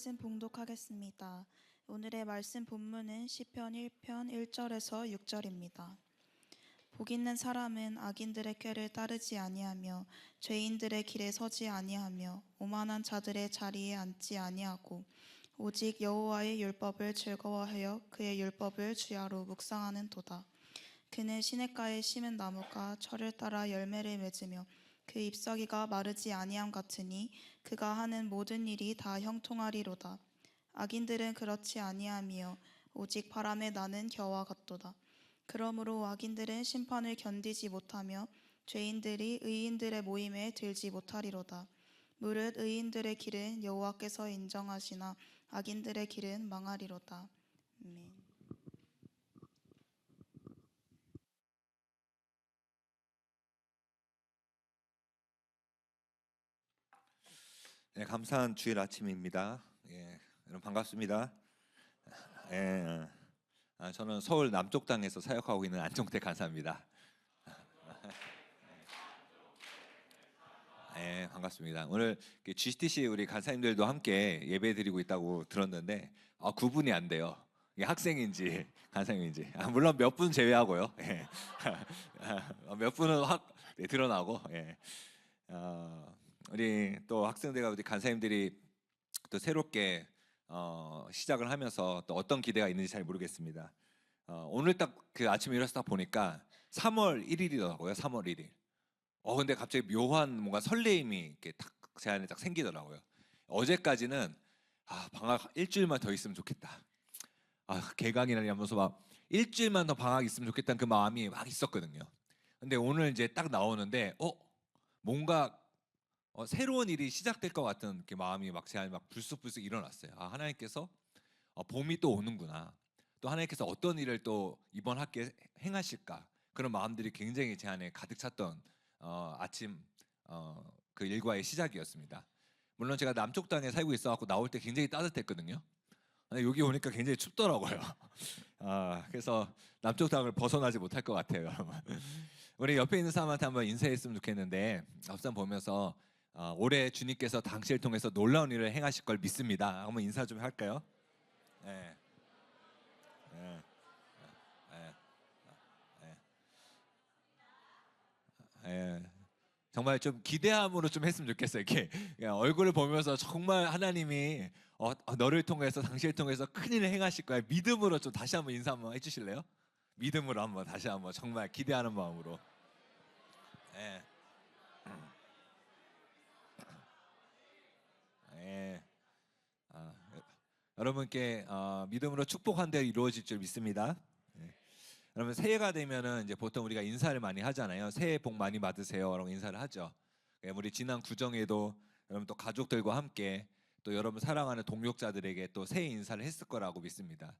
말씀 봉독하겠습니다. 오늘의 말씀 본문은 시편 1편 1절에서 6절입니다. 복 있는 사람은 악인들의 꾀를 따르지 아니하며 죄인들의 길에 서지 아니하며 오만한 자들의 자리에 앉지 아니하고 오직 여호와의 율법을 즐거워하여 그의 율법을 주야로 묵상하는 도다. 그는 시냇가에 심은 나무가 철을 따라 열매를 맺으며 그 잎사귀가 마르지 아니함 같으니 그가 하는 모든 일이 다 형통하리로다. 악인들은 그렇지 아니하며 오직 바람에 나는 겨와 같도다. 그러므로 악인들은 심판을 견디지 못하며 죄인들이 의인들의 모임에 들지 못하리로다. 무릇 의인들의 길은 여호와께서 인정하시나 악인들의 길은 망하리로다. 아멘. 네, 감사한 주일 아침입니다. 여러분 반갑습니다. 예, 저는 서울 남쪽당에서 사역하고 있는 안종택 간사입니다. 반갑습니다. 오늘 GCTC 우리 간사님들도 함께 예배드리고 있다고 들었는데 구분이 안 돼요. 이게 학생인지 간사님인지. 물론 몇 분 제외하고요. 몇 분은 확 드러나고. 우리 또 학생들과 우리 간사님들이 또 새롭게 시작을 하면서 또 어떤 기대가 있는지 잘 모르겠습니다. 오늘 딱 그 아침에 일어나서 딱 보니까 3월 1일이더라고요. 3월 1일. 근데 갑자기 묘한 뭔가 설레임이 이렇게 딱 제 안에 딱 생기더라고요. 어제까지는 방학 일주일만 더 있으면 좋겠다. 개강이라니 하면서 막 일주일만 더 방학 있으면 좋겠다는 그 마음이 막 있었거든요. 근데 오늘 이제 딱 나오는데 뭔가 새로운 일이 시작될 것 같은 이렇게 마음이 막 제 안에 막 불쑥불쑥 일어났어요. 하나님께서 봄이 또 오는구나. 또 하나님께서 어떤 일을 또 이번 학기에 행하실까. 그런 마음들이 굉장히 제 안에 가득 찼던 아침 그 일과의 시작이었습니다. 물론 제가 남쪽 땅에 살고 있어갖고 나올 때 굉장히 따뜻했거든요. 근데 여기 오니까 굉장히 춥더라고요. 그래서 남쪽 땅을 벗어나지 못할 것 같아요, 여러분. 우리 옆에 있는 사람한테 한번 인사했으면 좋겠는데 앞선 보면서 올해 주님께서 당신을 통해서 놀라운 일을 행하실 걸 믿습니다. 한번 인사 좀 할까요? 네. 네. 네. 네. 정말 좀 기대함으로 좀 했으면 좋겠어요. 이렇게 얼굴을 보면서 정말 하나님이 너를 통해서 당신을 통해서 큰 일을 행하실 거야. 믿음으로 좀 다시 한번 인사 한번 해주실래요? 믿음으로 한번 다시 한번 정말 기대하는 마음으로. 네. 네. 여러분께 믿음으로 축복한 대로 이루어질 줄 믿습니다. 네. 여러분 새해가 되면은 이제 보통 우리가 인사를 많이 하잖아요. 새해 복 많이 받으세요라고 인사를 하죠. 우리 지난 구정에도 여러분 또 가족들과 함께 또 여러분 사랑하는 동역자들에게 또 새해 인사를 했을 거라고 믿습니다.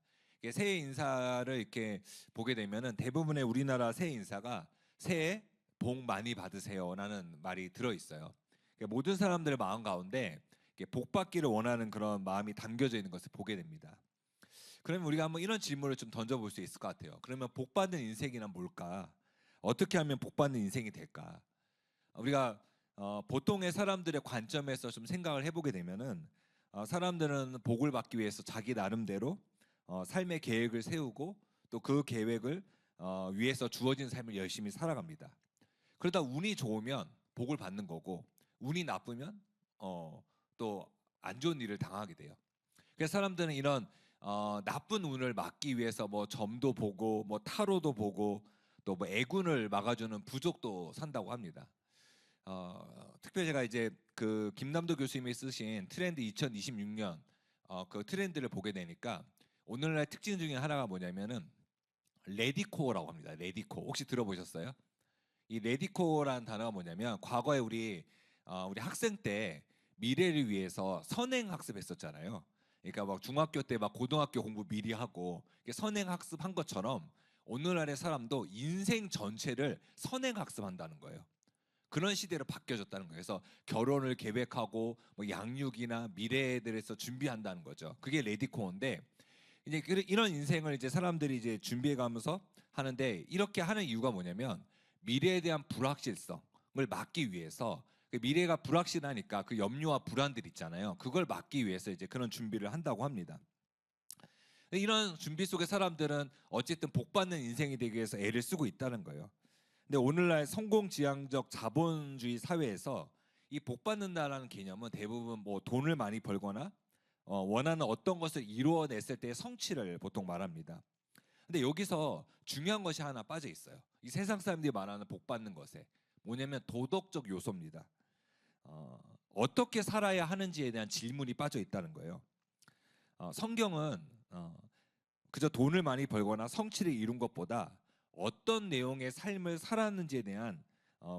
새해 인사를 이렇게 보게 되면은 대부분의 우리나라 새해 인사가 새해 복 많이 받으세요라는 말이 들어 있어요. 모든 사람들의 마음 가운데 복 받기를 원하는 그런 마음이 담겨져 있는 것을 보게 됩니다. 그러면 우리가 한번 이런 질문을 좀 던져볼 수 있을 것 같아요. 그러면 복 받는 인생이란 뭘까? 어떻게 하면 복 받는 인생이 될까? 우리가 보통의 사람들의 관점에서 좀 생각을 해보게 되면은 사람들은 복을 받기 위해서 자기 나름대로 삶의 계획을 세우고 또 그 계획을 위해서 주어진 삶을 열심히 살아갑니다. 그러다 운이 좋으면 복을 받는 거고 운이 나쁘면 또 안 좋은 일을 당하게 돼요. 그래서 사람들은 이런 나쁜 운을 막기 위해서 뭐 점도 보고 뭐 타로도 보고 또 뭐 애군을 막아주는 부족도 산다고 합니다. 특별히 제가 이제 그 김남도 교수님이 쓰신 트렌드 2026년 그 트렌드를 보게 되니까 오늘날 특징 중에 하나가 뭐냐면은 레디코어라고 합니다. 레디코 혹시 들어보셨어요? 이 레디코어라는 단어가 뭐냐면 과거에 우리 학생 때 미래를 위해서 선행 학습했었잖아요. 그러니까 막 중학교 때 막 고등학교 공부 미리 하고 선행 학습한 것처럼 오늘날의 사람도 인생 전체를 선행 학습한다는 거예요. 그런 시대로 바뀌어졌다는 거예요. 그래서 결혼을 계획하고 뭐 양육이나 미래에 대해서 준비한다는 거죠. 그게 레디코어인데 이제 이런 인생을 이제 사람들이 이제 준비해가면서 하는데 이렇게 하는 이유가 뭐냐면 미래에 대한 불확실성을 막기 위해서 그 미래가 불확실하니까 그 염려와 불안들 있잖아요. 그걸 막기 위해서 이제 그런 준비를 한다고 합니다. 이런 준비 속에 사람들은 어쨌든 복받는 인생이 되기 위해서 애를 쓰고 있다는 거예요. 근데 오늘날 성공지향적 자본주의 사회에서 이 복받는다라는 개념은 대부분 뭐 돈을 많이 벌거나 원하는 어떤 것을 이루어냈을 때의 성취를 보통 말합니다. 근데 여기서 중요한 것이 하나 빠져 있어요. 이 세상 사람들이 말하는 복받는 것에 뭐냐면 도덕적 요소입니다. 어떻게 살아야 하는지에 대한 질문이 빠져 있다는 거예요. 성경은 그저 돈을 많이 벌거나 성취를 이룬 것보다 어떤 내용의 삶을 살았는지에 대한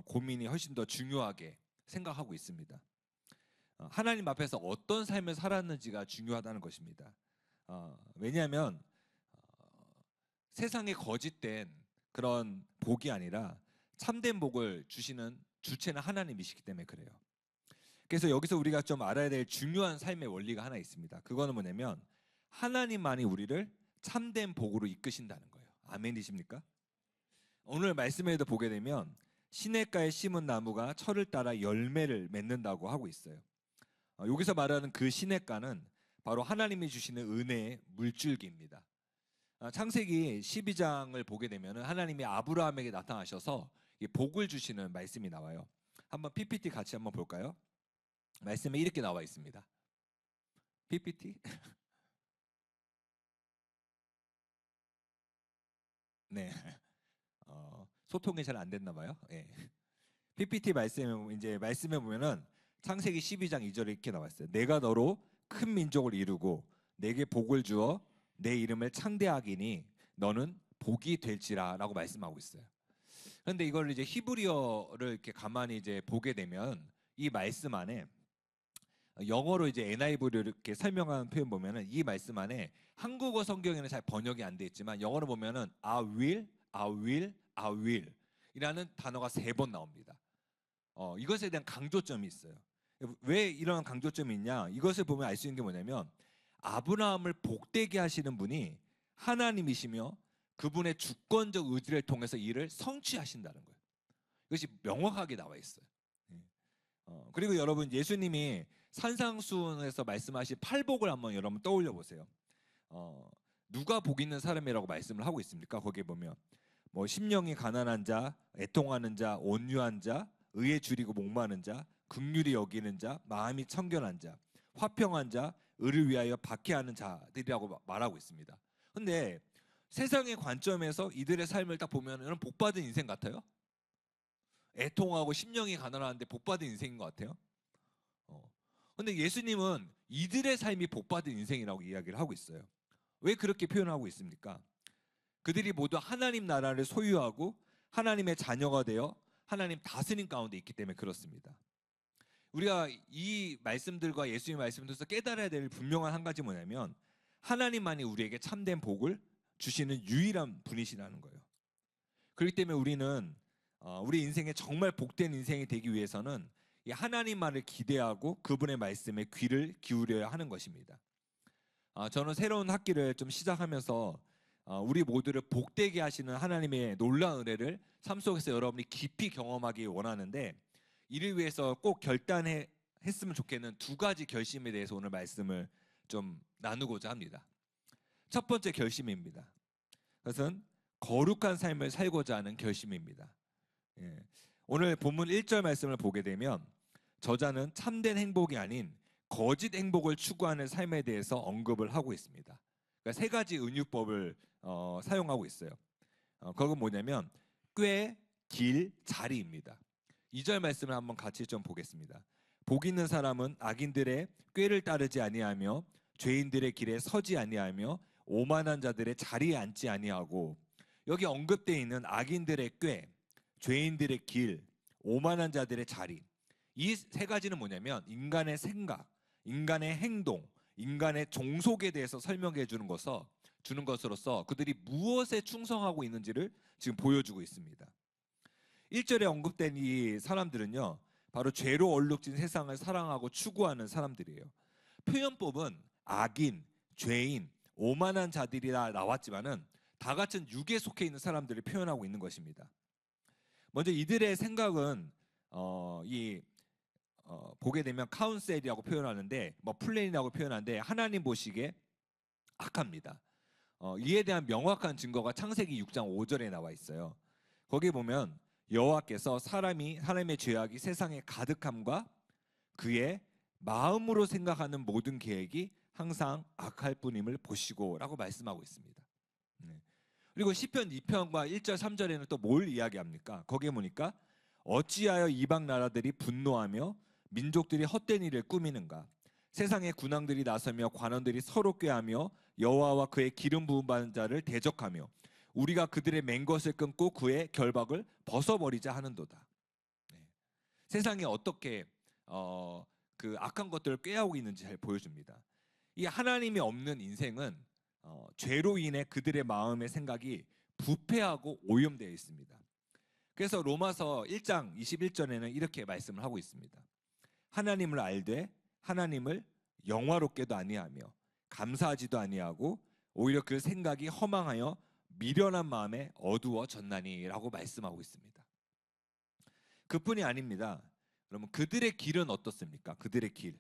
고민이 훨씬 더 중요하게 생각하고 있습니다. 하나님 앞에서 어떤 삶을 살았는지가 중요하다는 것입니다. 왜냐하면 세상에 거짓된 그런 복이 아니라 참된 복을 주시는 주체는 하나님이시기 때문에 그래요. 그래서 여기서 우리가 좀 알아야 될 중요한 삶의 원리가 하나 있습니다. 그거는 뭐냐면 하나님만이 우리를 참된 복으로 이끄신다는 거예요. 아멘이십니까? 오늘 말씀에도 보게 되면 시냇가에 심은 나무가 철을 따라 열매를 맺는다고 하고 있어요. 여기서 말하는 그 시냇가는 바로 하나님이 주시는 은혜의 물줄기입니다. 창세기 12장을 보게 되면 하나님이 아브라함에게 나타나셔서 복을 주시는 말씀이 나와요. 한번 PPT 같이 한번 볼까요? 말씀에 이렇게 나와 있습니다. PPT? 네. 소통이 잘 안 됐나 봐요. 네. PPT 말씀에 보면은 창세기 12장 2절에 이렇게 나와 있어요. 내가 너로 큰 민족을 이루고 내게 복을 주어 내 이름을 창대하기니 너는 복이 될지라라고 말씀하고 있어요. 그런데 이걸 이제 히브리어를 이렇게 가만히 이제 보게 되면 이 말씀 안에 영어로 이제 NIV를 이렇게 설명하는 표현 보면은 이 말씀 안에 한국어 성경에는 잘 번역이 안 돼 있지만 영어로 보면은 I will, I will, I will 이라는 단어가 3번 나옵니다. 이것에 대한 강조점이 있어요. 왜 이런 강조점이 있냐? 이것을 보면 알 수 있는 게 뭐냐면 아브라함을 복되게 하시는 분이 하나님이시며 그분의 주권적 의지를 통해서 이를 성취하신다는 거예요. 이것이 명확하게 나와 있어요. 그리고 여러분 예수님이 산상수훈에서 말씀하신 팔복을 한번 여러분 떠올려 보세요. 누가 복 있는 사람이라고 말씀을 하고 있습니까? 거기에 보면 뭐 심령이 가난한 자, 애통하는 자, 온유한 자, 의에 줄이고 목마른 자, 긍휼히 여기는 자, 마음이 청결한 자, 화평한 자, 의를 위하여 박해하는 자들이라고 말하고 있습니다. 근데 세상의 관점에서 이들의 삶을 딱 보면 복받은 인생 같아요? 애통하고 심령이 가난한데 복받은 인생인 것 같아요? 근데 예수님은 이들의 삶이 복받은 인생이라고 이야기를 하고 있어요. 왜 그렇게 표현하고 있습니까? 그들이 모두 하나님 나라를 소유하고 하나님의 자녀가 되어 하나님 다스림 가운데 있기 때문에 그렇습니다. 우리가 이 말씀들과 예수님의 말씀들에서 깨달아야 될 분명한 한 가지 뭐냐면 하나님만이 우리에게 참된 복을 주시는 유일한 분이시라는 거예요. 그렇기 때문에 우리는 우리 인생에 정말 복된 인생이 되기 위해서는 이 하나님만을 기대하고 그분의 말씀에 귀를 기울여야 하는 것입니다. 저는 새로운 학기를 좀 시작하면서 우리 모두를 복되게 하시는 하나님의 놀라운 은혜를 삶 속에서 여러분이 깊이 경험하기 원하는데 이를 위해서 꼭 결단했으면 좋겠는 2가지 결심에 대해서 오늘 말씀을 좀 나누고자 합니다. 첫 번째 결심입니다. 그것은 거룩한 삶을 살고자 하는 결심입니다. 오늘 본문 1절 말씀을 보게 되면 저자는 참된 행복이 아닌 거짓 행복을 추구하는 삶에 대해서 언급을 하고 있습니다. 그러니까 3가지 은유법을 사용하고 있어요. 그건 뭐냐면 꾀, 길, 자리입니다. 2절 말씀을 한번 같이 좀 보겠습니다. 복 있는 사람은 악인들의 꾀를 따르지 아니하며 죄인들의 길에 서지 아니하며 오만한 자들의 자리에 앉지 아니하고 여기 언급되어 있는 악인들의 꾀, 죄인들의 길, 오만한 자들의 자리 이 3가지는 뭐냐면 인간의 생각, 인간의 행동, 인간의 종속에 대해서 설명해 주는 것으로서 그들이 무엇에 충성하고 있는지를 지금 보여주고 있습니다. 1절에 언급된 이 사람들은요 바로 죄로 얼룩진 세상을 사랑하고 추구하는 사람들이에요. 표현법은 악인, 죄인, 오만한 자들이라 나왔지만은 다 같은 육에 속해 있는 사람들을 표현하고 있는 것입니다. 먼저 이들의 생각은 이 보게 되면 카운셀이라고 표현하는데 뭐 플랜이라고 표현하는데 하나님 보시기에 악합니다. 이에 대한 명확한 증거가 창세기 6장 5절에 나와 있어요. 거기 보면 여호와께서 사람의 죄악이 세상에 가득함과 그의 마음으로 생각하는 모든 계획이 항상 악할 뿐임을 보시고라고 말씀하고 있습니다. 네. 그리고 시편 2편과 1절 3절에는 또 뭘 이야기합니까? 거기에 보니까 어찌하여 이방 나라들이 분노하며 민족들이 헛된 일을 꾸미는가? 세상의 군왕들이 나서며 관원들이 서로 꾀하며 여호와와 그의 기름 부은 받은 자를 대적하며 우리가 그들의 맹 것을 끊고 그의 결박을 벗어버리자 하는도다. 네. 세상이 어떻게 그 악한 것들을 꾀하고 있는지 잘 보여줍니다. 이 하나님이 없는 인생은 죄로 인해 그들의 마음의 생각이 부패하고 오염되어 있습니다. 그래서 로마서 1장 21절에는 이렇게 말씀을 하고 있습니다. 하나님을 알되 하나님을 영화롭게도 아니하며 감사하지도 아니하고 오히려 그 생각이 허망하여 미련한 마음에 어두워졌나니라고 말씀하고 있습니다. 그뿐이 아닙니다. 그러면 그들의 길은 어떻습니까? 그들의 길.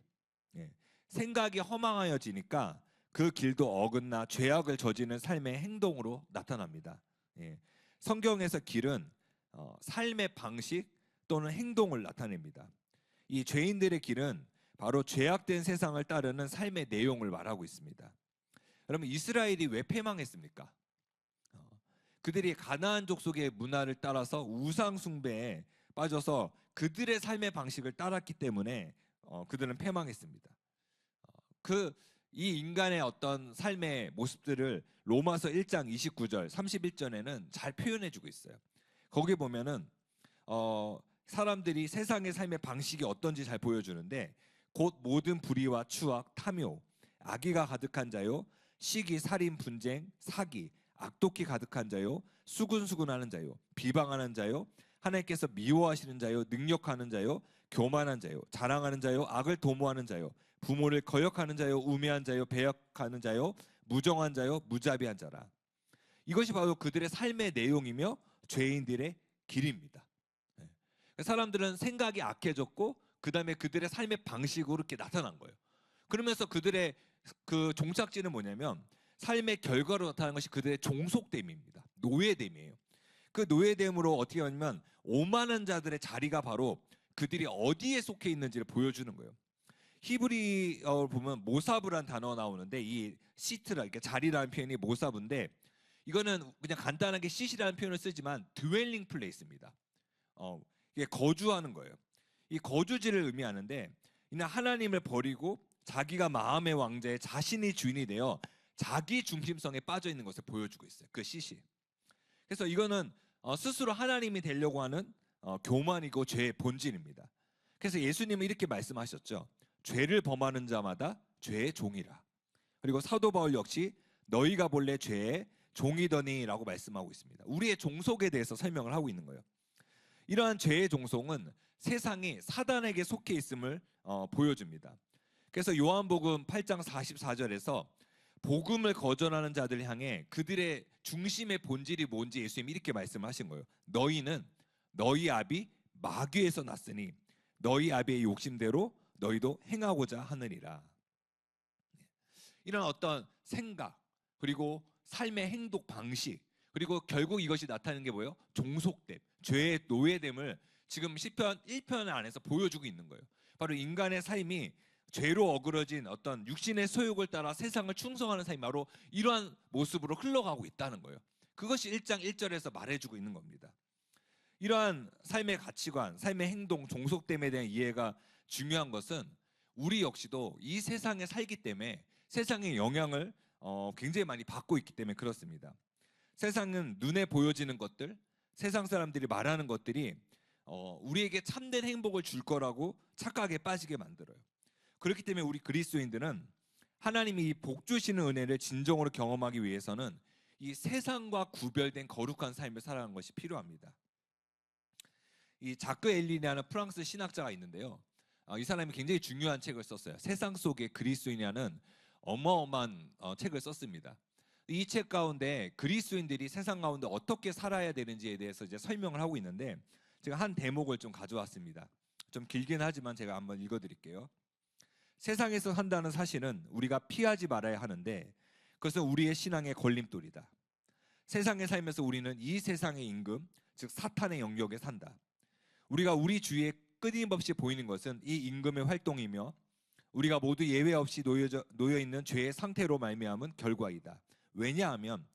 예. 생각이 허망하여지니까 그 길도 어긋나 죄악을 저지르는 삶의 행동으로 나타납니다. 예. 성경에서 길은 삶의 방식 또는 행동을 나타냅니다. 이 죄인들의 길은 바로 죄악된 세상을 따르는 삶의 내용을 말하고 있습니다. 그러면 이스라엘이 왜 패망했습니까? 그들이 가나안 족속의 문화를 따라서 우상 숭배에 빠져서 그들의 삶의 방식을 따랐기 때문에 그들은 패망했습니다. 이 인간의 어떤 삶의 모습들을 로마서 1장 29절, 31절에는 잘 표현해주고 있어요. 거기 보면은 사람들이 세상의 삶의 방식이 어떤지 잘 보여주는데 곧 모든 불의와 추악, 탐욕, 악의가 가득한 자요, 시기, 살인, 분쟁, 사기, 악독히 가득한 자요, 수군수군하는 자요, 비방하는 자요, 하나님께서 미워하시는 자요, 능력하는 자요, 교만한 자요, 자랑하는 자요, 악을 도모하는 자요, 부모를 거역하는 자요, 우매한 자요, 배역하는 자요, 무정한 자요, 무자비한 자라. 이것이 바로 그들의 삶의 내용이며 죄인들의 길입니다. 사람들은 생각이 악해졌고 그 다음에 그들의 삶의 방식으로 이렇게 나타난 거예요. 그러면서 그들의 그 종착지는 뭐냐면 삶의 결과로 나타나는 것이 그들의 종속됨입니다. 노예됨이에요. 그 노예됨으로 어떻게 하냐면 오만한 자들의 자리가 바로 그들이 어디에 속해 있는지를 보여주는 거예요. 히브리어 보면 모사브란 단어 나오는데 이 시트라 이렇게 자리라는 표현이 모사브인데 이거는 그냥 간단하게 시시라는 표현을 쓰지만 드웰링 플레이스입니다. 이게 거주하는 거예요. 이 거주지를 의미하는데 이는 하나님을 버리고 자기가 마음의 왕자의 자신이 주인이 되어 자기 중심성에 빠져 있는 것을 보여주고 있어요. 그 시시. 그래서 이거는 스스로 하나님이 되려고 하는 교만이고 죄의 본질입니다. 그래서 예수님은 이렇게 말씀하셨죠. 죄를 범하는 자마다 죄의 종이라. 그리고 사도 바울 역시 너희가 본래 죄의 종이더니라고 말씀하고 있습니다. 우리의 종속에 대해서 설명을 하고 있는 거예요. 이러한 죄의 종속은 세상이 사단에게 속해 있음을 보여줍니다. 그래서 요한복음 8장 44절에서 복음을 거절하는 자들 향해 그들의 중심의 본질이 뭔지 예수님이 이렇게 말씀하신 거예요. 너희는 너희 아비 마귀에서 났으니 너희 아비의 욕심대로 너희도 행하고자 하느니라. 이런 어떤 생각 그리고 삶의 행동 방식 그리고 결국 이것이 나타나는 게 뭐예요? 종속됨, 죄의 노예됨을 지금 시편 1편 안에서 보여주고 있는 거예요. 바로 인간의 삶이 죄로 어그러진 어떤 육신의 소욕을 따라 세상을 충성하는 삶이 바로 이러한 모습으로 흘러가고 있다는 거예요. 그것이 1장 1절에서 말해주고 있는 겁니다. 이러한 삶의 가치관, 삶의 행동, 종속됨에 대한 이해가 중요한 것은 우리 역시도 이 세상에 살기 때문에 세상의 영향을 굉장히 많이 받고 있기 때문에 그렇습니다. 세상은 눈에 보여지는 것들, 세상 사람들이 말하는 것들이 우리에게 참된 행복을 줄 거라고 착각에 빠지게 만들어요. 그렇기 때문에 우리 그리스도인들은 하나님이 이 복 주시는 은혜를 진정으로 경험하기 위해서는 이 세상과 구별된 거룩한 삶을 살아가는 것이 필요합니다. 이 자크 엘린이라는 프랑스 신학자가 있는데요. 이 사람이 굉장히 중요한 책을 썼어요. 세상 속의 그리스도인이라는 어마어마한 책을 썼습니다. 이 책 가운데 그리스도인들이 세상 가운데 어떻게 살아야 되는지에 대해서 이제 설명을 하고 있는데 제가 한 대목을 좀 가져왔습니다. 좀 길긴 하지만 제가 한번 읽어드릴게요. 세상에서 산다는 사실은 우리가 피하지 말아야 하는데 그것은 우리의 신앙의 걸림돌이다. 세상에 살면서 우리는 이 세상의 임금, 즉 사탄의 영역에 산다. 우리가 우리 주위에 끊임없이 보이는 것은 이 임금의 활동이며 우리가 모두 예외 없이 놓여 있는 죄의 상태로 말미암은 결과이다. 왜냐하면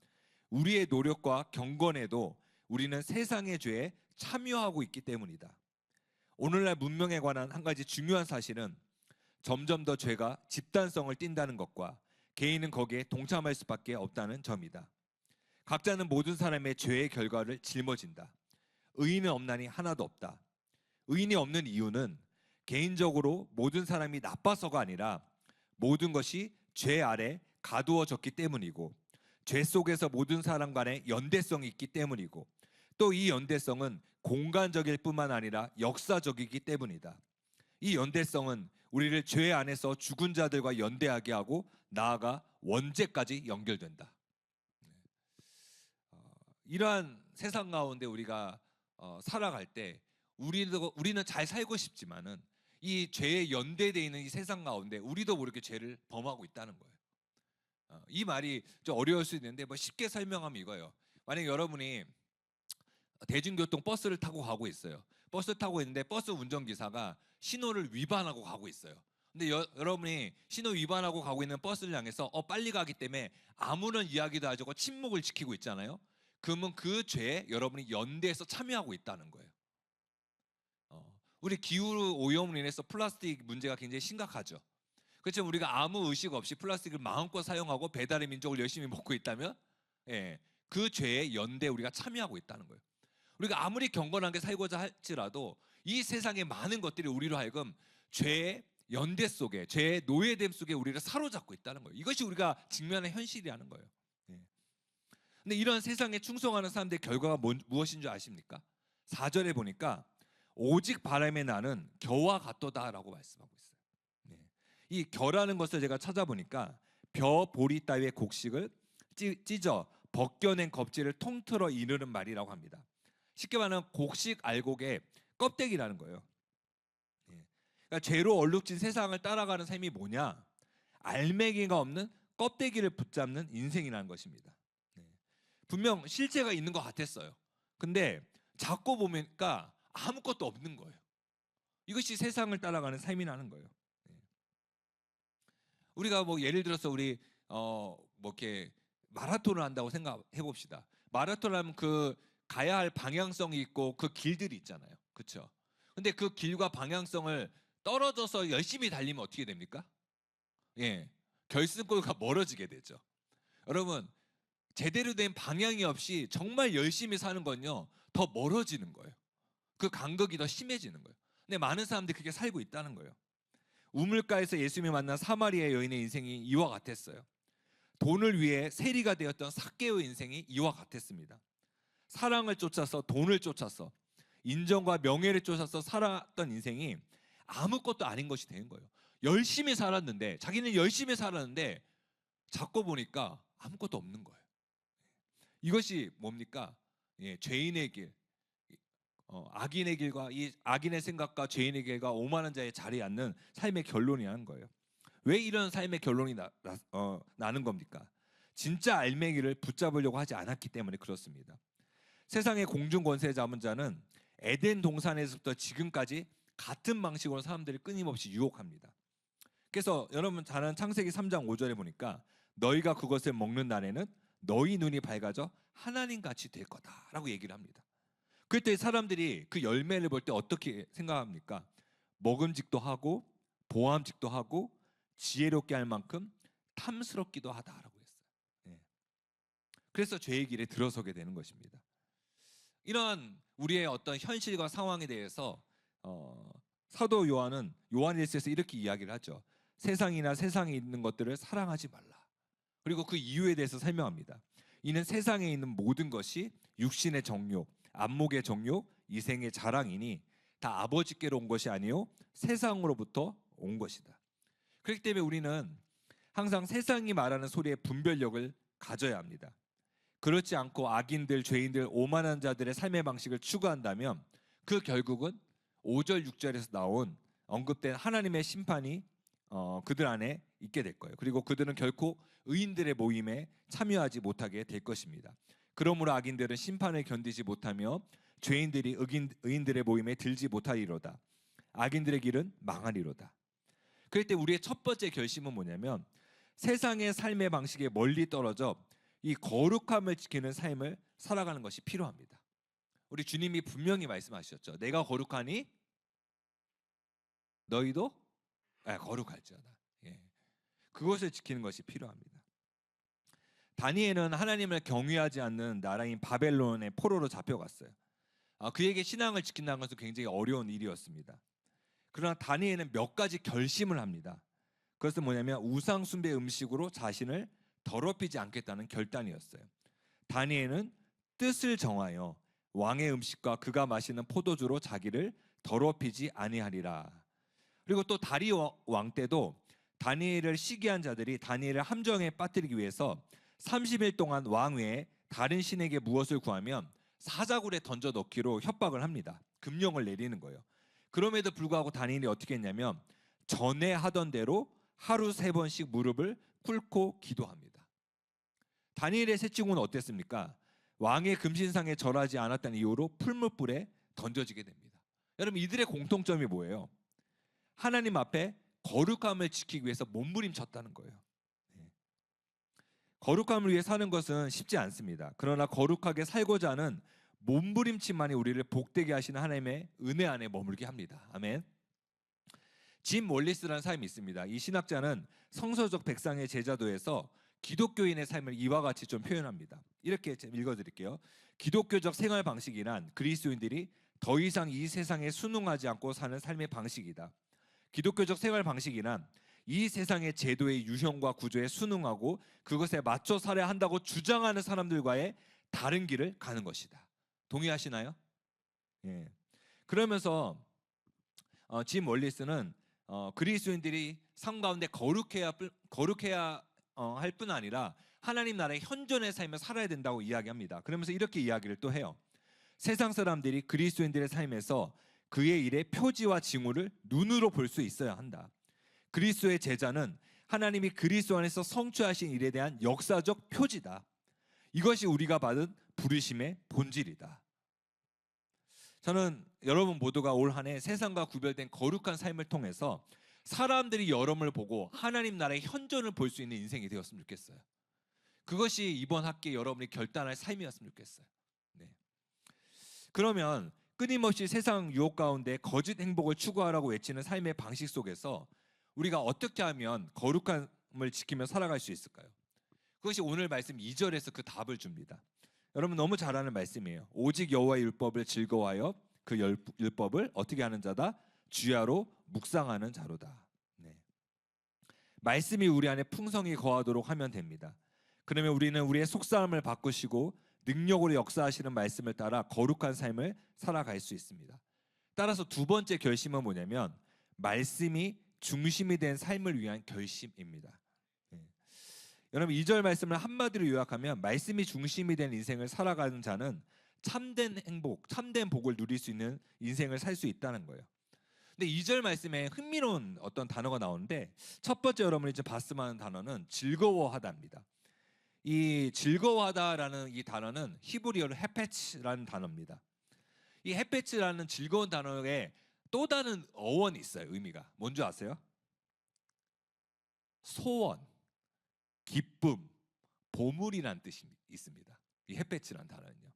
우리의 노력과 경건에도 우리는 세상의 죄에 참여하고 있기 때문이다. 오늘날 문명에 관한 한 가지 중요한 사실은 점점 더 죄가 집단성을 띈다는 것과 개인은 거기에 동참할 수밖에 없다는 점이다. 각자는 모든 사람의 죄의 결과를 짊어진다. 의인은 없나니 하나도 없다. 의인이 없는 이유는 개인적으로 모든 사람이 나빠서가 아니라 모든 것이 죄 아래 가두어졌기 때문이고 죄 속에서 모든 사람 간의 연대성이 있기 때문이고 또 이 연대성은 공간적일 뿐만 아니라 역사적이기 때문이다. 이 연대성은 우리를 죄 안에서 죽은 자들과 연대하게 하고 나아가 원죄까지 연결된다. 이러한 세상 가운데 우리가 살아갈 때 우리는 잘 살고 싶지만은 이 죄에 연대되어 있는 이 세상 가운데 우리도 모르게 죄를 범하고 있다는 거예요. 이 말이 좀 어려울 수 있는데 뭐 쉽게 설명하면 이거예요. 만약 여러분이 대중교통 버스를 타고 가고 있어요. 버스 타고 있는데 버스 운전기사가 신호를 위반하고 가고 있어요. 근데 여러분이 신호 위반하고 가고 있는 버스를 향해서 빨리 가기 때문에 아무런 이야기도 하지 않고 침묵을 지키고 있잖아요. 그러면 그 죄에 여러분이 연대해서 참여하고 있다는 거예요. 우리 기후 오염으로 인해서 플라스틱 문제가 굉장히 심각하죠. 그렇지만 우리가 아무 의식 없이 플라스틱을 마음껏 사용하고 배달의 민족을 열심히 먹고 있다면 그 죄에 연대에 우리가 참여하고 있다는 거예요. 우리가 아무리 경건한 게 살고자 할지라도 이 세상의 많은 것들이 우리로 하여금 죄의 연대 속에, 죄의 노예됨 속에 우리를 사로잡고 있다는 거예요. 이것이 우리가 직면한 현실이라는 거예요. 근데 이런 세상에 충성하는 사람들의 결과가 무엇인 줄 아십니까? 4절에 보니까 오직 바람에 나는 겨와 같도다라고 말씀하고 있어요. 이 겨라는 것을 제가 찾아보니까 벼, 보리 따위의 곡식을 찢어 벗겨낸 껍질을 통틀어 이르는 말이라고 합니다. 쉽게 말하면 곡식 알곡의 껍데기라는 거예요. 그러니까 죄로 얼룩진 세상을 따라가는 삶이 뭐냐? 알맹이가 없는 껍데기를 붙잡는 인생이라는 것입니다. 분명 실제가 있는 것 같았어요. 근데 자꾸 보니까 아무것도 없는 거예요. 이것이 세상을 따라가는 삶이라는 거예요. 우리가 뭐 예를 들어서 우리 뭐 이렇게 마라톤을 한다고 생각해 봅시다. 마라톤을 하면 그 가야 할 방향성이 있고 그 길들이 있잖아요. 그렇죠? 근데 그 길과 방향성을 떨어져서 열심히 달리면 어떻게 됩니까? 결승골과 멀어지게 되죠. 여러분, 제대로 된 방향이 없이 정말 열심히 사는 건요, 더 멀어지는 거예요. 그 간극이 더 심해지는 거예요. 근데 많은 사람들이 그렇게 살고 있다는 거예요. 우물가에서 예수님을 만난 사마리아 여인의 인생이 이와 같았어요. 돈을 위해 세리가 되었던 삭개오의 인생이 이와 같았습니다. 사랑을 쫓아서 돈을 쫓아서 인정과 명예를 쫓아서 살았던 인생이 아무것도 아닌 것이 된 거예요. 열심히 살았는데 자기는 열심히 살았는데 자꾸 보니까 아무것도 없는 거예요. 이것이 뭡니까? 죄인의 길, 악인의 길과 이 악인의 생각과 죄인의 길과 오만한 자의 자리에 앉는 삶의 결론이라는 거예요. 왜 이런 삶의 결론이 나는 겁니까? 진짜 알맹이를 붙잡으려고 하지 않았기 때문에 그렇습니다. 세상의 공중 권세 잡은 자는 에덴 동산에서부터 지금까지 같은 방식으로 사람들을 끊임없이 유혹합니다. 그래서 여러분 잘 아는 창세기 3장 5절에 보니까 너희가 그것을 먹는 날에는 너희 눈이 밝아져 하나님같이 될 거다라고 얘기를 합니다. 그때 사람들이 그 열매를 볼 때 어떻게 생각합니까? 먹음직도 하고 보암직도 하고 지혜롭게 할 만큼 탐스럽기도 하다라고 했어요. 그래서 죄의 길에 들어서게 되는 것입니다. 이런 우리의 어떤 현실과 상황에 대해서 사도 요한은 요한일서에서 이렇게 이야기를 하죠. 세상이나 세상에 있는 것들을 사랑하지 말라. 그리고 그 이유에 대해서 설명합니다. 이는 세상에 있는 모든 것이 육신의 정욕, 안목의 정욕, 이생의 자랑이니 다 아버지께로 온 것이 아니요 세상으로부터 온 것이다. 그렇기 때문에 우리는 항상 세상이 말하는 소리의 분별력을 가져야 합니다. 그렇지 않고 악인들, 죄인들, 오만한 자들의 삶의 방식을 추구한다면 그 결국은 5절 6절에서 나온 언급된 하나님의 심판이 그들 안에 있게 될 거예요. 그리고 그들은 결코 의인들의 모임에 참여하지 못하게 될 것입니다. 그러므로 악인들은 심판을 견디지 못하며 죄인들이 의인들의 모임에 들지 못하리로다. 악인들의 길은 망하리로다. 그럴 때 우리의 첫 번째 결심은 뭐냐면 세상의 삶의 방식에 멀리 떨어져 이 거룩함을 지키는 삶을 살아가는 것이 필요합니다. 우리 주님이 분명히 말씀하셨죠. 내가 거룩하니 너희도 거룩할지어다. 예. 그것을 지키는 것이 필요합니다. 다니엘은 하나님을 경외하지 않는 나라인 바벨론의 포로로 잡혀갔어요. 그에게 신앙을 지킨다는 것은 굉장히 어려운 일이었습니다. 그러나 다니엘은 몇 가지 결심을 합니다. 그것은 뭐냐면 우상 숭배 음식으로 자신을 더럽히지 않겠다는 결단이었어요. 다니엘은 뜻을 정하여 왕의 음식과 그가 마시는 포도주로 자기를 더럽히지 아니하리라. 그리고 또 다리오 왕 때도 다니엘을 시기한 자들이 다니엘을 함정에 빠뜨리기 위해서 30일 동안 왕 외에 다른 신에게 무엇을 구하면 사자굴에 던져 넣기로 협박을 합니다. 금령을 내리는 거예요. 그럼에도 불구하고 다니엘이 어떻게 했냐면 전에 하던 대로 하루 3번씩 무릎을 꿇고 기도합니다. 다니엘의 셋째공은 어땠습니까? 왕의 금신상에 절하지 않았다는 이유로 풀무불에 던져지게 됩니다. 여러분, 이들의 공통점이 뭐예요? 하나님 앞에 거룩함을 지키기 위해서 몸부림쳤다는 거예요. 거룩함을 위해 사는 것은 쉽지 않습니다. 그러나 거룩하게 살고자 하는 몸부림침만이 우리를 복되게 하시는 하나님의 은혜 안에 머물게 합니다. 아멘. 짐 월리스라는 사람이 있습니다. 이 신학자는 성서적 백성의 제자도에서 기독교인의 삶을 이와 같이 좀 표현합니다. 이렇게 읽어드릴게요. 기독교적 생활 방식이란 그리스도인들이 더 이상 이 세상에 순응하지 않고 사는 삶의 방식이다. 기독교적 생활 방식이란 이 세상의 제도의 유형과 구조에 순응하고 그것에 맞춰 살아야 한다고 주장하는 사람들과의 다른 길을 가는 것이다. 동의하시나요? 예. 그러면서 짐 월리스는 그리스도인들이 삶 가운데 거룩해야 할 뿐 아니라 하나님 나라의 현존의 삶을 살아야 된다고 이야기합니다. 그러면서 이렇게 이야기를 또 해요. 세상 사람들이 그리스도인들의 삶에서 그의 일의 표지와 징후를 눈으로 볼 수 있어야 한다. 그리스도의 제자는 하나님이 그리스도 안에서 성취하신 일에 대한 역사적 표지다. 이것이 우리가 받은 부르심의 본질이다. 저는 여러분 모두가 올 한 해 세상과 구별된 거룩한 삶을 통해서 사람들이 여러분을 보고 하나님 나라의 현존을 볼 수 있는 인생이 되었으면 좋겠어요. 그것이 이번 학기에 여러분이 결단할 삶이었으면 좋겠어요. 네. 그러면 끊임없이 세상 유혹 가운데 거짓 행복을 추구하라고 외치는 삶의 방식 속에서 우리가 어떻게 하면 거룩함을 지키며 살아갈 수 있을까요? 그것이 오늘 말씀 2절에서 그 답을 줍니다. 여러분 너무 잘 아는 말씀이에요. 오직 여호와의 율법을 즐거워하여 그 율법을 어떻게 하는 자다? 주야로 묵상하는 자로다. 네. 말씀이 우리 안에 풍성히 거하도록 하면 됩니다. 그러면 우리는 우리의 속사람을 바꾸시고 능력으로 역사하시는 말씀을 따라 거룩한 삶을 살아갈 수 있습니다. 따라서 두 번째 결심은 뭐냐면 말씀이 중심이 된 삶을 위한 결심입니다. 여러분 2절 말씀을 한마디로 요약하면 말씀이 중심이 된 인생을 살아가는 자는 참된 행복, 참된 복을 누릴 수 있는 인생을 살 수 있다는 거예요. 근데 2절 말씀에 흥미로운 어떤 단어가 나오는데 첫 번째 여러분이 이제 봤으면 하는 단어는 즐거워하다입니다. 이 즐거워하다라는 이 단어는 히브리어로 헤페츠라는 단어입니다. 이 헤페츠라는 즐거운 단어에 또 다른 어원이 있어요. 의미가 뭔지 아세요? 소원, 기쁨, 보물이라는 뜻이 있습니다. 이 헤페츠라는 단어는요.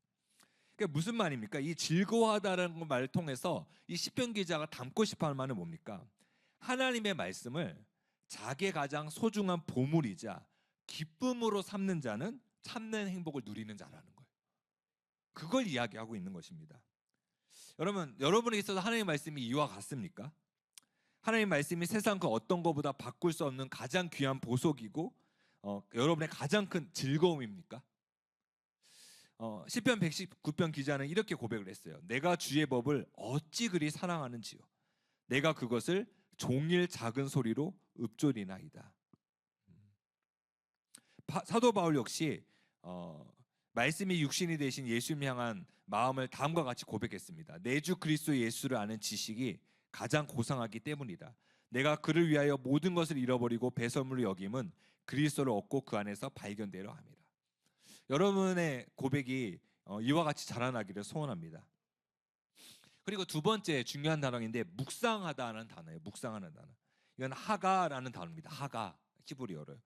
그러니까 무슨 말입니까? 이 즐거워하다라는 말을 통해서 이 시편 기자가 담고 싶어하는 말은 뭡니까? 하나님의 말씀을 자기의 가장 소중한 보물이자 기쁨으로 삼는 자는 참된 행복을 누리는 자라는 거예요. 그걸 이야기하고 있는 것입니다. 여러분, 여러분에 있어서 하나님의 말씀이 이와 같습니까? 하나님의 말씀이 세상 그 어떤 것보다 바꿀 수 없는 가장 귀한 보석이고 여러분의 가장 큰 즐거움입니까? 시편 119편 기자는 이렇게 고백을 했어요. 내가 주의 법을 어찌 그리 사랑하는지요. 내가 그것을 종일 작은 소리로 읊조리나이다. 사도 바울 역시 말씀이 육신이 되신 예수님 향한 마음을 다음과 같이 고백했습니다. 내 주 그리스도 예수를 아는 지식이 가장 고상하기 때문이다. 내가 그를 위하여 모든 것을 잃어버리고 배설물을 여김은 그리스도를 얻고 그 안에서 발견되려 합니다. 여러분의 고백이 이와 같이 자라나기를 소원합니다. 그리고 두 번째 중요한 단어인데 묵상하다는 단어예요. 묵상하는 단어. 이건 하가라는 단어입니다. 하가, 히브리어로.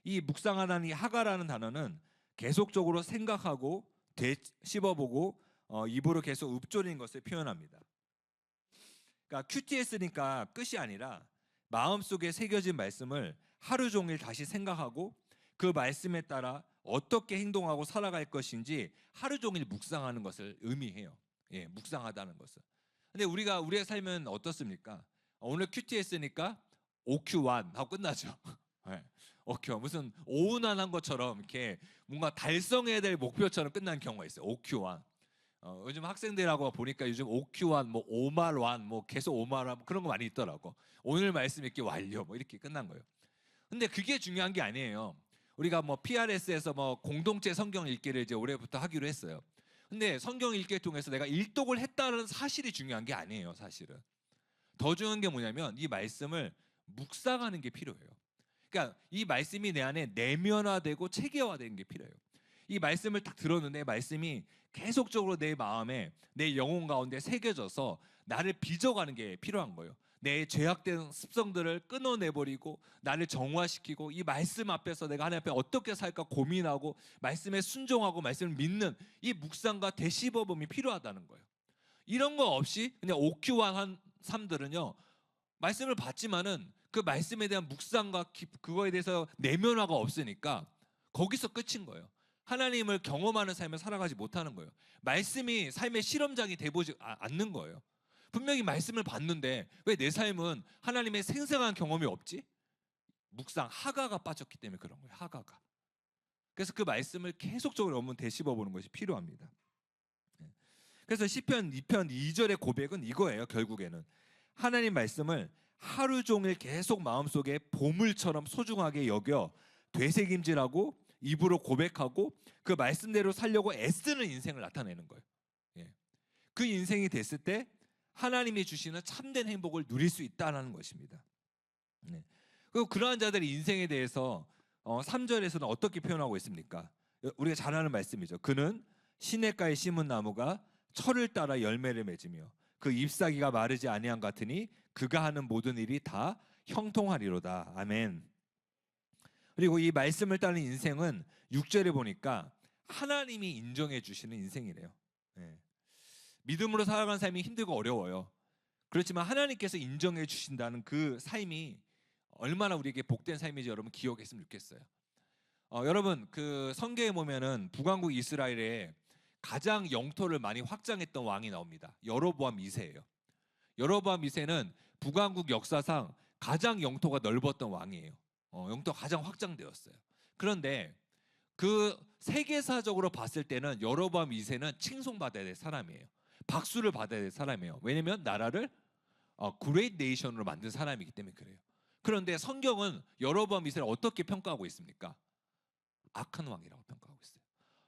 이 묵상하다는 이 하가라는 단어는 계속적으로 생각하고 되씹어보고 입으로 계속 읊조리는 것을 표현합니다. 그러니까 QTS니까 끝이 아니라 마음속에 새겨진 말씀을 하루 종일 다시 생각하고 그 말씀에 따라 어떻게 행동하고 살아갈 것인지 하루 종일 묵상하는 것을 의미해요. 예, 묵상하다는 것은. 근데 우리의 삶은 어떻습니까? 오늘 QTS니까 OQ1 하고 끝나죠. 예, OQ 무슨 오운환한 것처럼 이렇게 뭔가 달성해야 될 목표처럼 끝난 경우가 있어요. OQ1. 요즘 학생들하고 보니까 요즘 OQ1, 뭐 오말1, 뭐 계속 오말1 그런 거 많이 있더라고. 오늘 말씀 읽기 완료, 뭐 이렇게 끝난 거예요. 근데 그게 중요한 게 아니에요. 우리가 뭐 PRS에서 뭐 공동체 성경 읽기를 이제 올해부터 하기로 했어요. 근데 성경 읽기를 통해서 내가 일독을 했다는 사실이 중요한 게 아니에요, 사실은. 더 중요한 게 뭐냐면 이 말씀을 묵상하는 게 필요해요. 그러니까 이 말씀이 내 안에 내면화되고 체계화되는 게 필요해요. 이 말씀을 딱 들었는데 말씀이 계속적으로 내 마음에 내 영혼 가운데 새겨져서 나를 빚어가는 게 필요한 거예요. 내 죄악된 습성들을 끊어내버리고 나를 정화시키고 이 말씀 앞에서 내가 하나님 앞에 어떻게 살까 고민하고 말씀에 순종하고 말씀을 믿는 이 묵상과 되씹어봄이 필요하다는 거예요. 이런 거 없이 그냥 오큐한 삶들은요, 말씀을 받지만은 그 말씀에 대한 묵상과 그거에 대해서 내면화가 없으니까 거기서 끝인 거예요. 하나님을 경험하는 삶을 살아가지 못하는 거예요. 말씀이 삶의 실험장이 되보지 않는 거예요. 분명히 말씀을 받는데 왜 내 삶은 하나님의 생생한 경험이 없지? 묵상, 하가가 빠졌기 때문에 그런 거예요. 하가가. 그래서 그 말씀을 계속적으로 한번 되씹어 보는 것이 필요합니다. 그래서 시편 2편 2절의 고백은 이거예요. 결국에는 하나님 말씀을 하루 종일 계속 마음속에 보물처럼 소중하게 여겨 되새김질하고 입으로 고백하고 그 말씀대로 살려고 애쓰는 인생을 나타내는 거예요. 예. 그 인생이 됐을 때 하나님이 주시는 참된 행복을 누릴 수 있다는 것입니다. 네. 그리고 그러한 자들의 인생에 대해서 3절에서는 어떻게 표현하고 있습니까? 우리가 잘 아는 말씀이죠. 그는 시냇가에 심은 나무가 철을 따라 열매를 맺으며 그 잎사귀가 마르지 아니함 같으니 그가 하는 모든 일이 다 형통하리로다. 아멘. 그리고 이 말씀을 따르는 인생은 6절에 보니까 하나님이 인정해 주시는 인생이래요. 네. 믿음으로 살아가는 삶이 힘들고 어려워요. 그렇지만 하나님께서 인정해 주신다는 그 삶이 얼마나 우리에게 복된 삶인지 여러분 기억했으면 좋겠어요. 여러분 그 성경에 보면은 북왕국 이스라엘에 가장 영토를 많이 확장했던 왕이 나옵니다. 여로보암 2세예요. 여로보암 2세는 북왕국 역사상 가장 영토가 넓었던 왕이에요. 영토가 가장 확장되었어요. 그런데 그 세계사적으로 봤을 때는 여로보암 2세는 칭송받아야 될 사람이에요. 박수를 받아야 될 사람이에요. 왜냐면 나라를 그레이트 네이션으로 만든 사람이기 때문에 그래요. 그런데 성경은 여로보암 2세를 어떻게 평가하고 있습니까? 악한 왕이라고 평가하고 있어요.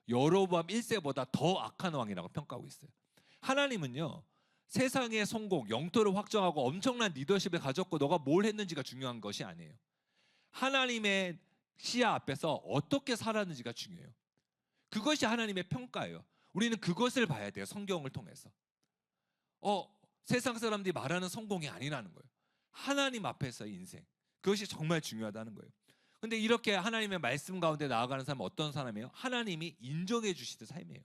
여로보암 1세보다 더 악한 왕이라고 평가하고 있어요. 하나님은요, 세상의 성공, 영토를 확정하고 엄청난 리더십을 가졌고 너가 뭘 했는지가 중요한 것이 아니에요. 하나님의 시야 앞에서 어떻게 살았는지가 중요해요. 그것이 하나님의 평가예요. 우리는 그것을 봐야 돼요. 성경을 통해서. 세상 사람들이 말하는 성공이 아니라는 거예요. 하나님 앞에서의 인생. 그것이 정말 중요하다는 거예요. 근데 이렇게 하나님의 말씀 가운데 나아가는 사람은 어떤 사람이에요? 하나님이 인정해 주시는 삶이에요.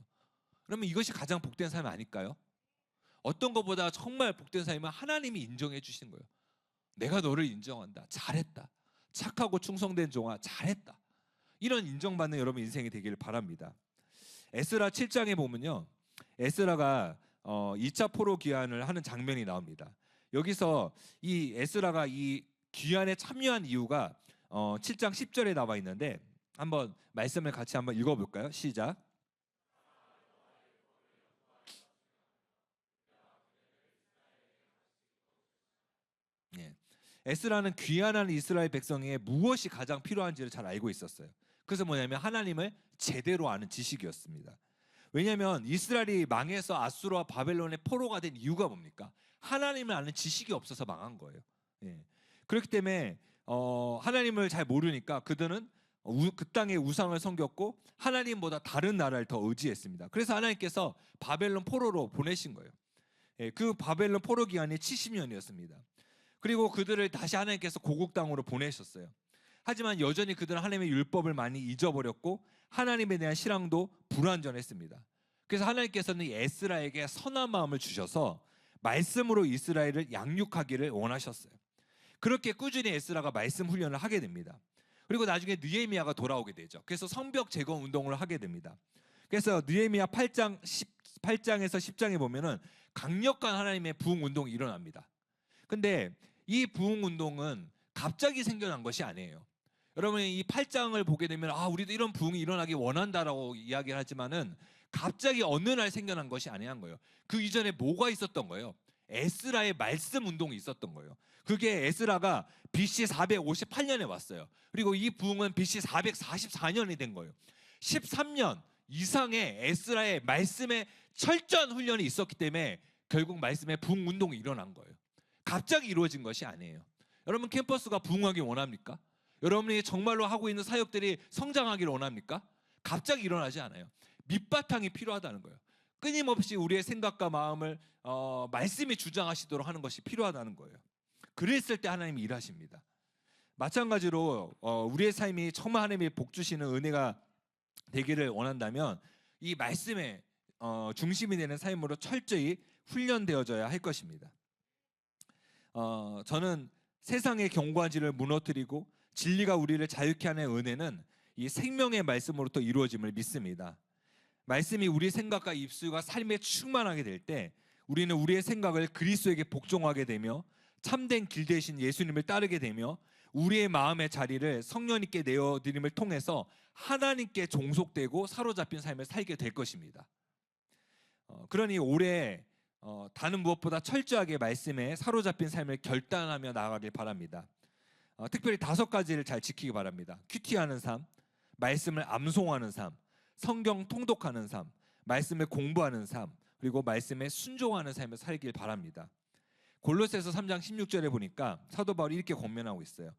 그러면 이것이 가장 복된 삶 아닐까요? 어떤 것보다 정말 복된 삶은 하나님이 인정해 주시는 거예요. 내가 너를 인정한다. 잘했다. 착하고 충성된 종아, 잘했다. 이런 인정받는 여러분 인생이 되기를 바랍니다. 에스라 7장에 보면요, 에스라가 2차 포로 귀환을 하는 장면이 나옵니다. 여기서 이 에스라가 이 귀환에 참여한 이유가 7장 10절에 나와 있는데 한번 말씀을 같이 한번 읽어볼까요? 시작. 예. 에스라는 귀환하는 이스라엘 백성에게 무엇이 가장 필요한지를 잘 알고 있었어요. 그래서 뭐냐면 하나님을 제대로 아는 지식이었습니다. 왜냐하면 이스라엘이 망해서 아수르와 바벨론의 포로가 된 이유가 뭡니까? 하나님을 아는 지식이 없어서 망한 거예요. 예. 그렇기 때문에 하나님을 잘 모르니까 그들은 그 땅의 우상을 섬겼고 하나님보다 다른 나라를 더 의지했습니다. 그래서 하나님께서 바벨론 포로로 보내신 거예요. 예, 그 바벨론 포로 기간이 70년이었습니다. 그리고 그들을 다시 하나님께서 고국 땅으로 보내셨어요. 하지만 여전히 그들은 하나님의 율법을 많이 잊어버렸고 하나님에 대한 신앙도 불완전했습니다. 그래서 하나님께서는 에스라에게 선한 마음을 주셔서 말씀으로 이스라엘을 양육하기를 원하셨어요. 그렇게 꾸준히 에스라가 말씀 훈련을 하게 됩니다. 그리고 나중에 느헤미야가 돌아오게 되죠. 그래서 성벽 재건 운동을 하게 됩니다. 그래서 느헤미야 8장에서 10장에 보면은 강력한 하나님의 부흥 운동이 일어납니다. 근데 이 부흥 운동은 갑자기 생겨난 것이 아니에요. 여러분 이 8장을 보게 되면 우리도 이런 부흥이 일어나기 원한다라고 이야기를 하지만은 갑자기 어느 날 생겨난 것이 아니한 거예요. 그 이전에 뭐가 있었던 거예요? 에스라의 말씀 운동이 있었던 거예요. 그게 에스라가 BC 458년에 왔어요. 그리고 이 부흥은 BC 444년이 된 거예요. 13년 이상의 에스라의 말씀의 철저한 훈련이 있었기 때문에 결국 말씀의 부흥 운동이 일어난 거예요. 갑자기 이루어진 것이 아니에요. 여러분 캠퍼스가 부흥하기 원합니까? 여러분이 정말로 하고 있는 사역들이 성장하기를 원합니까? 갑자기 일어나지 않아요. 밑바탕이 필요하다는 거예요. 끊임없이 우리의 생각과 마음을 말씀이 주장하시도록 하는 것이 필요하다는 거예요. 그랬을 때 하나님이 일하십니다. 마찬가지로 우리의 삶이 정말 하나님이 복 주시는 은혜가 되기를 원한다면 이 말씀의 중심이 되는 삶으로 철저히 훈련되어져야 할 것입니다. 저는 세상의 경관지를 무너뜨리고 진리가 우리를 자유케 하는 은혜는 이 생명의 말씀으로부터 이루어짐을 믿습니다. 말씀이 우리 생각과 입술과 삶에 충만하게 될 때 우리는 우리의 생각을 그리스도에게 복종하게 되며 참된 길 대신 예수님을 따르게 되며 우리의 마음의 자리를 성령님께 내어드림을 통해서 하나님께 종속되고 사로잡힌 삶을 살게 될 것입니다. 그러니 올해 다른 무엇보다 철저하게 말씀에 사로잡힌 삶을 결단하며 나아가길 바랍니다. 특별히 5가지를 잘 지키기 바랍니다. 큐티하는 삶, 말씀을 암송하는 삶, 성경 통독하는 삶, 말씀을 공부하는 삶, 그리고 말씀에 순종하는 삶을 살길 바랍니다. 골로새서 3장 16절에 보니까 사도 바울이 이렇게 권면하고 있어요.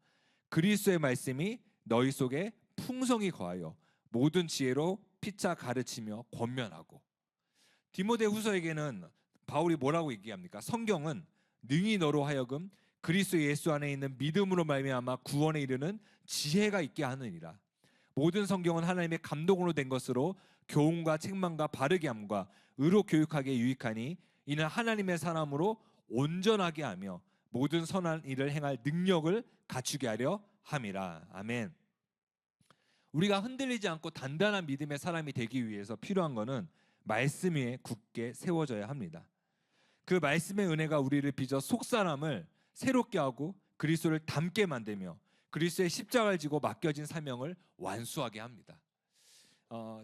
그리스도의 말씀이 너희 속에 풍성히 거하여 모든 지혜로 피차 가르치며 권면하고. 디모데후서에게는 바울이 뭐라고 얘기합니까? 성경은 능히 너로 하여금 그리스도 예수 안에 있는 믿음으로 말미암아 구원에 이르는 지혜가 있게 하느니라. 모든 성경은 하나님의 감동으로 된 것으로 교훈과 책망과 바르게 함과 의로 교육하기에 유익하니 이는 하나님의 사람으로 온전하게 하며 모든 선한 일을 행할 능력을 갖추게 하려 함이라. 아멘. 우리가 흔들리지 않고 단단한 믿음의 사람이 되기 위해서 필요한 것은 말씀 위에 굳게 세워져야 합니다. 그 말씀의 은혜가 우리를 빚어 속사람을 새롭게 하고 그리스도를 닮게 만들며 그리스도의 십자가를 지고 맡겨진 사명을 완수하게 합니다.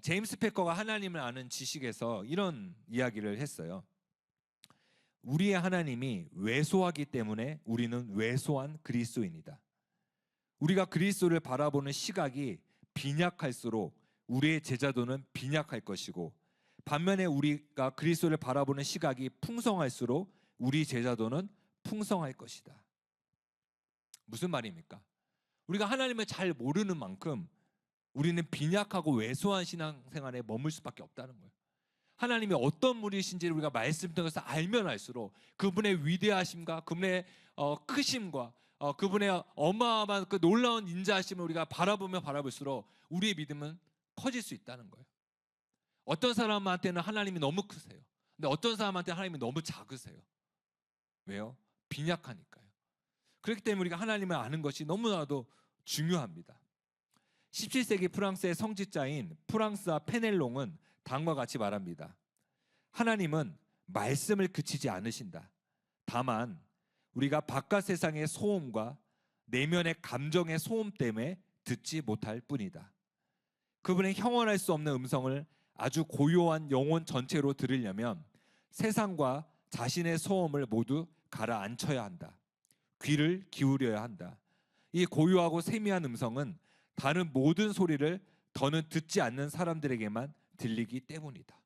제임스 패커가 하나님을 아는 지식에서 이런 이야기를 했어요. 우리의 하나님이 왜소하기 때문에 우리는 왜소한 그리스도인이다. 우리가 그리스도를 바라보는 시각이 빈약할수록 우리의 제자도는 빈약할 것이고 반면에 우리가 그리스도를 바라보는 시각이 풍성할수록 우리 제자도는 풍성할 것이다. 무슨 말입니까? 우리가 하나님을 잘 모르는 만큼 우리는 빈약하고 왜소한 신앙생활에 머물 수밖에 없다는 거예요. 하나님이 어떤 분이신지를 우리가 말씀 통해서 알면 알수록 그분의 위대하심과 그분의 크심과 그분의 어마어마한 그 놀라운 인자하심을 우리가 바라보면 바라볼수록 우리의 믿음은 커질 수 있다는 거예요. 어떤 사람한테는 하나님이 너무 크세요. 근데 어떤 사람한테는 하나님이 너무 작으세요. 왜요? 빈약하니까요. 그렇기 때문에 우리가 하나님을 아는 것이 너무나도 중요합니다. 17세기 프랑스의 성직자인 프랑스와 페넬롱은 다음과 같이 말합니다. 하나님은 말씀을 그치지 않으신다. 다만 우리가 바깥 세상의 소음과 내면의 감정의 소음 때문에 듣지 못할 뿐이다. 그분의 형언할 수 없는 음성을 아주 고요한 영혼 전체로 들으려면 세상과 자신의 소음을 모두 가라앉혀야 한다. 귀를 기울여야 한다. 이 고요하고 세미한 음성은 다른 모든 소리를 더는 듣지 않는 사람들에게만 들리기 때문이다.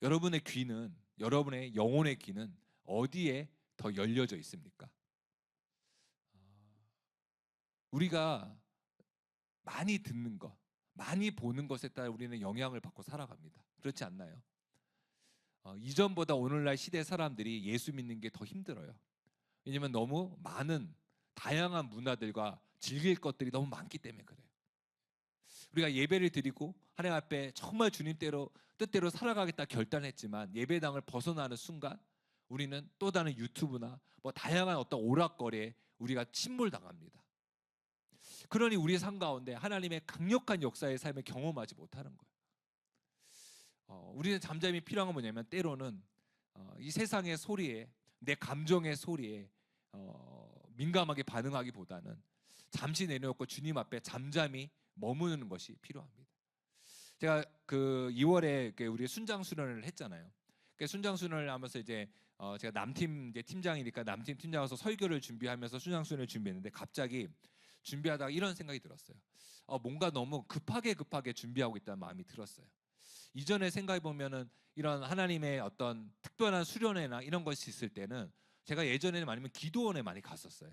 여러분의 귀는, 여러분의 영혼의 귀는 어디에 더 열려져 있습니까? 우리가 많이 듣는 것, 많이 보는 것에 따라 우리는 영향을 받고 살아갑니다. 그렇지 않나요? 이전보다 오늘날 시대 사람들이 예수 믿는 게 더 힘들어요. 왜냐면 너무 많은 다양한 문화들과 즐길 것들이 너무 많기 때문에 그래요. 우리가 예배를 드리고 하나님 앞에 정말 주님 뜻대로 살아가겠다 결단했지만 예배당을 벗어나는 순간 우리는 또 다른 유튜브나 뭐 다양한 어떤 오락거리에 우리가 침몰당합니다. 그러니 우리 삶 가운데 하나님의 강력한 역사의 삶을 경험하지 못하는 거예요. 우리는 잠잠이 필요한 건 뭐냐면 때로는 이 세상의 소리에, 내 감정의 소리에 민감하게 반응하기보다는 잠시 내려놓고 주님 앞에 잠잠히 머무는 것이 필요합니다. 제가 그 2월에 우리 순장 수련을 했잖아요. 순장 수련을 하면서 이제 제가 남팀 이제 팀장이니까 남팀 팀장으로서 설교를 준비하면서 순장 수련을 준비했는데 갑자기 준비하다가 이런 생각이 들었어요. 뭔가 너무 급하게 준비하고 있다는 마음이 들었어요. 이전에 생각해 보면은 이런 하나님의 어떤 특별한 수련회나 이런 것이 있을 때는 제가 예전에는 아니면 기도원에 많이 갔었어요.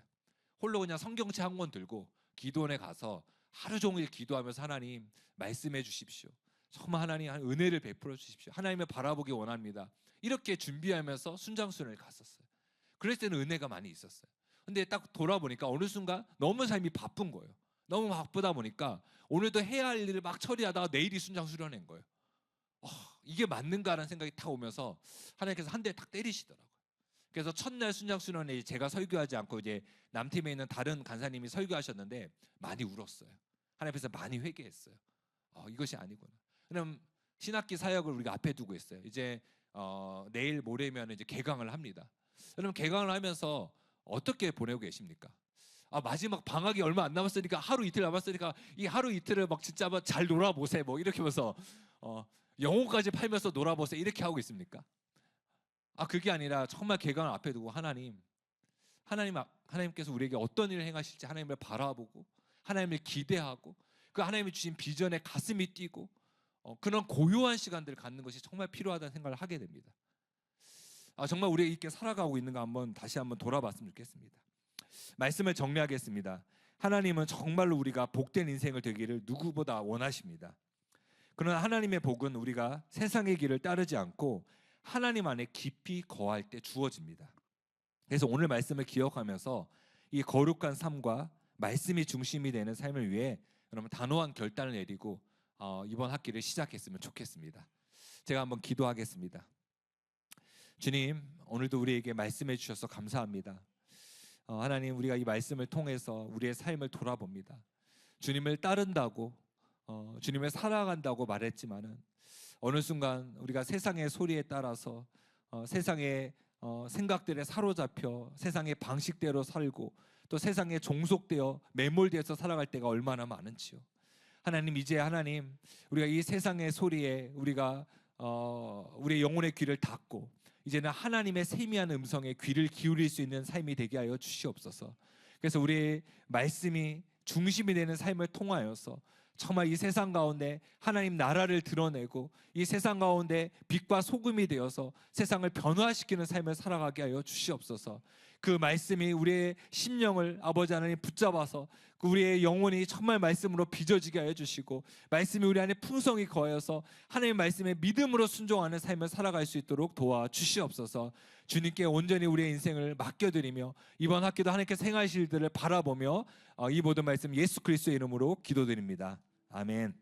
홀로 그냥 성경책 한 권 들고 기도원에 가서 하루 종일 기도하면서 하나님 말씀해 주십시오. 정말 하나님 은혜를 베풀어 주십시오. 하나님을 바라보기 원합니다. 이렇게 준비하면서 순장수련을 갔었어요. 그랬을 때는 은혜가 많이 있었어요. 근데 딱 돌아보니까 어느 순간 너무 삶이 바쁜 거예요. 너무 바쁘다 보니까 오늘도 해야 할 일을 막 처리하다가 내일이 순장수련회인 거예요. 이게 맞는가라는 생각이 딱 오면서 하나님께서 한 대 딱 때리시더라고요. 그래서 첫날 순장수련회 제가 설교하지 않고 이제 남팀에 있는 다른 간사님이 설교하셨는데 많이 울었어요. 하나님 앞에서 많이 회개했어요. 이것이 아니구나. 그럼 신학기 사역을 우리가 앞에 두고 있어요. 이제 내일 모레면 이제 개강을 합니다. 그럼 개강을 하면서 어떻게 보내고 계십니까? 마지막 방학이 얼마 안 남았으니까 하루 이틀 남았으니까 이 하루 이틀을 막 진짜 잘 놀아보세요. 뭐 이렇게 하면서 영혼까지 팔면서 놀아보세요. 이렇게 하고 있습니까? 그게 아니라 정말 개강을 앞에 두고 하나님께서 우리에게 어떤 일을 행하실지 하나님을 바라보고 하나님을 기대하고 그 하나님이 주신 비전에 가슴이 뛰고 그런 고요한 시간들을 갖는 것이 정말 필요하다는 생각을 하게 됩니다. 정말 우리가 이렇게 살아가고 있는가 다시 한번 돌아봤으면 좋겠습니다. 말씀을 정리하겠습니다. 하나님은 정말로 우리가 복된 인생을 되기를 누구보다 원하십니다. 그러나 하나님의 복은 우리가 세상의 길을 따르지 않고 하나님 안에 깊이 거할 때 주어집니다. 그래서 오늘 말씀을 기억하면서 이 거룩한 삶과 말씀이 중심이 되는 삶을 위해 여러분 단호한 결단을 내리고 이번 학기를 시작했으면 좋겠습니다. 제가 한번 기도하겠습니다. 주님, 오늘도 우리에게 말씀해 주셔서 감사합니다. 하나님, 우리가 이 말씀을 통해서 우리의 삶을 돌아봅니다. 주님을 따른다고 주님을 살아간다고 말했지만은 어느 순간 우리가 세상의 소리에 따라서 세상의 생각들에 사로잡혀 세상의 방식대로 살고 또 세상에 종속되어 매몰되어서 살아갈 때가 얼마나 많은지요. 하나님, 이제 하나님 우리가 이 세상의 소리에 우리가 우리의 영혼의 귀를 닫고 이제는 하나님의 세미한 음성에 귀를 기울일 수 있는 삶이 되게 하여 주시옵소서. 그래서 우리의 말씀이 중심이 되는 삶을 통하여서 정말 이 세상 가운데 하나님 나라를 드러내고 이 세상 가운데 빛과 소금이 되어서 세상을 변화시키는 삶을 살아가게 하여 주시옵소서. 그 말씀이 우리의 심령을 아버지 하나님 붙잡아서 우리의 영혼이 정말 말씀으로 빚어지게 하여 주시고 말씀이 우리 안에 풍성히 거하여서 하나님의 말씀에 믿음으로 순종하는 삶을 살아갈 수 있도록 도와주시옵소서. 주님께 온전히 우리의 인생을 맡겨드리며 이번 학기도 하나님께서 행하실 일들을 바라보며 이 모든 말씀 예수 그리스도의 이름으로 기도드립니다. 아멘.